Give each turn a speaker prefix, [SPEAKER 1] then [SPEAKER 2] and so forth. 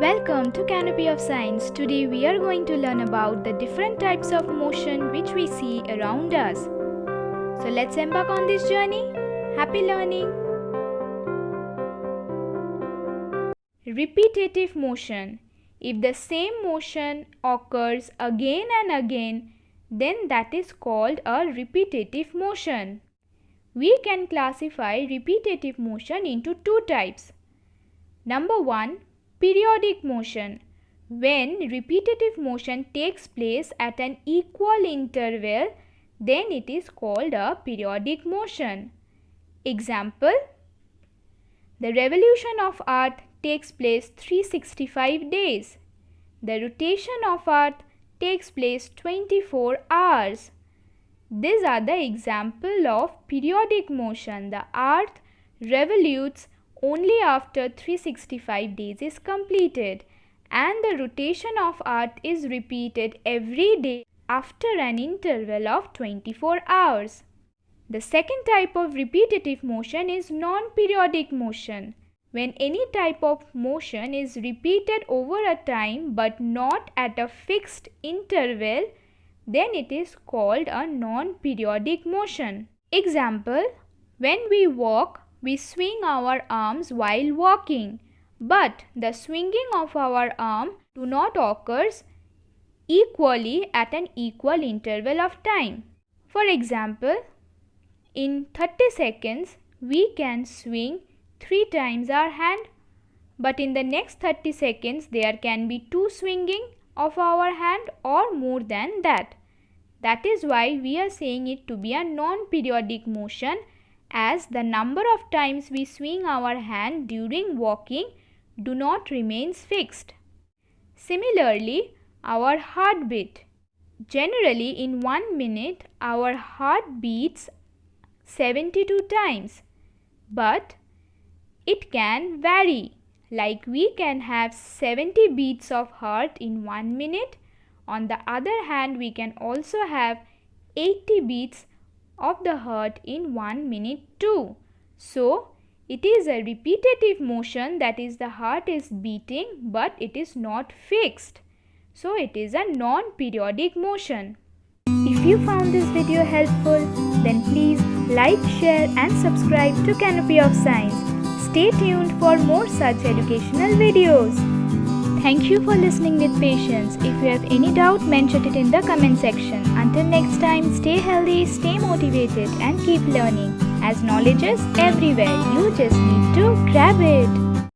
[SPEAKER 1] Welcome to Canopy of Science. Today we are going to learn about the different types of motion which we see around us. So let's embark on this journey. Happy learning! Repetitive motion. If the same motion occurs again and again, then that is called a repetitive motion. We can classify repetitive motion into two types. Number 1, periodic motion. When repetitive motion takes place at an equal interval, then it is called a periodic motion. Example: the revolution of Earth takes place 365 days. The rotation of Earth takes place 24 hours. These are the example of periodic motion. The Earth revolutes only after 365 days is completed, and the rotation of Earth is repeated every day after an interval of 24 hours. The second type of repetitive motion is non-periodic motion. When any type of motion is repeated over a time but not at a fixed interval, then it is called a non-periodic motion. Example: when we walk, we swing our arms while walking, but the swinging of our arm do not occurs equally at an equal interval of time. For example, in 30 seconds, we can swing 3 times our hand, but in the next 30 seconds, there can be 2 swinging of our hand or more than that. That is why we are saying it to be a non-periodic motion, as the number of times we swing our hand during walking do not remain fixed. Similarly, our heartbeat. Generally, in 1 minute, our heart beats 72 times, but it can vary. Like we can have 70 beats of heart in 1 minute. On the other hand, we can also have 80 beats of the heart in 1 minute too. So, it is a repetitive motion, that is, the heart is beating but it is not fixed. So, it is a non-periodic motion. If you found this video helpful, then please like, share and subscribe to Canopy of Science. Stay tuned for more such educational videos. Thank you for listening with patience. If you have any doubt, mention it in the comment section. Until next time, stay healthy, stay motivated and keep learning. As knowledge is everywhere, you just need to grab it.